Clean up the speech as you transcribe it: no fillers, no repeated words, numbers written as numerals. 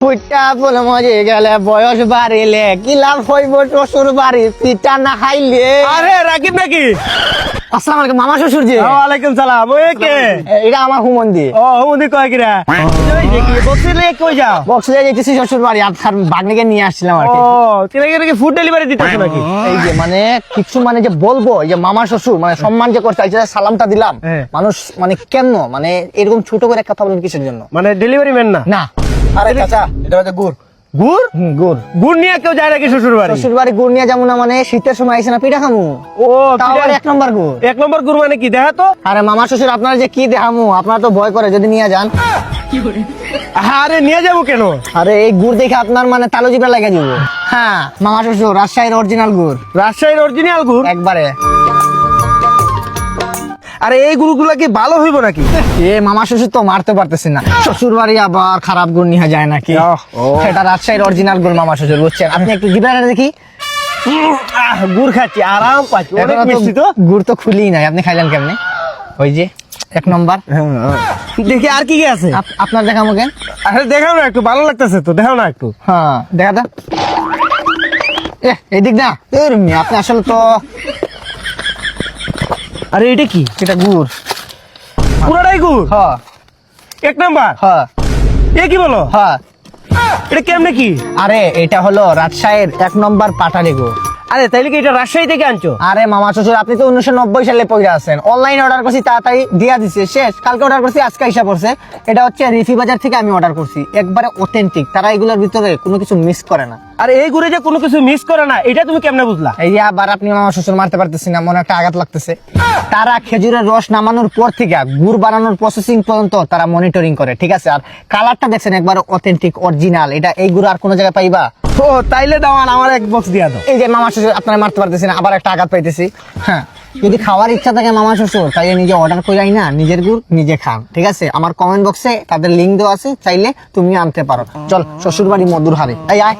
ফুটা বলে মজে গেলে বয়স বাড়িলে কি লাভ হইব শ্বশুর বাড়ি পিঠা না খাইলে। আরে রাকিব নাকি? আসসালামু আলাইকুম মামা শ্বশুর জি। ওয়ালাইকুম সালাম। ওই কে? এটা আমার হুমন্দি। ও হুমুদি কয় কিরা? ওই দেখি বক্সিলে কই যাও? বক্সে যাইতেছি শ্বশুর বাড়ি, আপনার ভাগ্নিকে নিয়ে আসছিলাম আর ও কি। কিরা কি ফুড ডেলিভারি দিতেছ নাকি? এই যে মানে কিছু মানে যে বলবো, এই যে মামা শ্বশুর মানে সম্মান যে করতে চাইছে, সালামটা দিলাম। হ্যাঁ। মানুষ মানে কেন মানে এরকম ছোট করে কথা বলেন কিসের জন্য? মানে ডেলিভারি ম্যান না? না আরে চাচা এটা হচ্ছে গুড়। গুড়? গুড় গুড় নিয়ে কেউ যায় নাকি শ্বশুর বাড়ি? শ্বশুর বাড়ি গুড় নিয়ে যাবো না মানে শীতের সময় আইসে না পিঠা খামু। ও তাও আবার 1 নম্বর গুড়। 1 নম্বর গুড় মানে কি দেখা তো? আরে মামা শ্বশুর আপনারা যে কি দেখামু, আপনারা তো ভয় করে যদি নিয়ে যান। আরে নিয়ে যাবো কেন? আরে এই গুড় দেখে আপনার মানে তালু জিভে লাগে দিব। হ্যাঁ মামা শ্বশুর রাজশাহীর অরিজিনাল গুড় রাজশাহীর অরিজিনাল গুড়? একবারে। আরে এই গুড়গুলা কি ভালো হইব নাকি? এ মামা শ্বশুর তো মারতে পারতেছি না, শ্বশুর বাড়ি আবার খারাপ গুড় নিয়ে যায় নাকি? এটা রাজশাহীর অরিজিনাল গুড় মামা শ্বশুর, বুঝছেন? আপনি একটু জিভে দেখি। গুড় খাচ্ছি, আরাম পাচ্ছি, অনেক এখনো তো মিষ্টি তো। গুড় তো খুলি নাই, আপনি খাইলেন কেমনে? ওই যে 1 নম্বর। দেখি আর কি কি আছে? আপনার দেখামো কেন? আরে দেখাও না একটু, ভালো লাগতেছে তো, দেখাও না একটু। হ্যাঁ দেখা দা। এদিক না আপনি আসলে তো আরে এটা কি? এটা গুড়। পুরাটাই গুড়? হ্যাঁ 1 নাম্বার? হ্যাঁ এ কি বলো? হ্যাঁ। এটা কেমনে কি? আরে এটা হলো রাজশাহীর 1 নম্বর পাটালি গুড়। আরে তাইলে কি এটা রাজশাহী থেকে আনছো? আরে মামা শ্বশুর আপনি তো 1990 সালে পড়ে আছেন, অনলাইনে অর্ডার করছি তাড়াতাড়ি দিয়া দিছে, শেষ। কালকে অর্ডার করছি, আজকে আইসা পড়ছে। এটা হচ্ছে রিফি বাজার থেকে আমি অর্ডার করছি, একবারে অথেন্টিক, তারা এগুলোর ভিতরে কোনো কিছু মিস করে না। আরে এই গুড়ে যে কোনো কিছু মিস করে না, এটা তুমি কেমনে বুঝলা? এই যে আবার আপনি মামা শ্বশুর মারতে পারতেছি না, মনে একটা আঘাত লাগতেছে। তারা খেজুরের রস নামানোর পর থেকে গুড় বানানোর প্রসেসিং পর্যন্ত তারা মনিটরিং করে, ঠিক আছে? আর কালারটা দেখছেন একবার অথেন্টিক অরিজিনাল, এটা এই গুড় আর কোনো জায়গায় পাইবা? ও তাইলে দাও, আমার 1 বক্স দিয়া দাও। এই যে মামা শ্বশুর আপনারা মারতে পারতেছি না, আবার একটা আঘাত পাইতেছি। হ্যাঁ যদি খাওয়ার ইচ্ছা থাকে মামা শ্বশুর, তাইলে নিজে অর্ডার করে না, নিজের গুড় নিজে খান, ঠিক আছে? আমার কমেন্ট বক্সে তাদের লিঙ্ক দেওয়া আছে, চাইলে তুমি আনতে পারো। চল শ্বশুর বাড়ি মধুর হারে, এই আয়।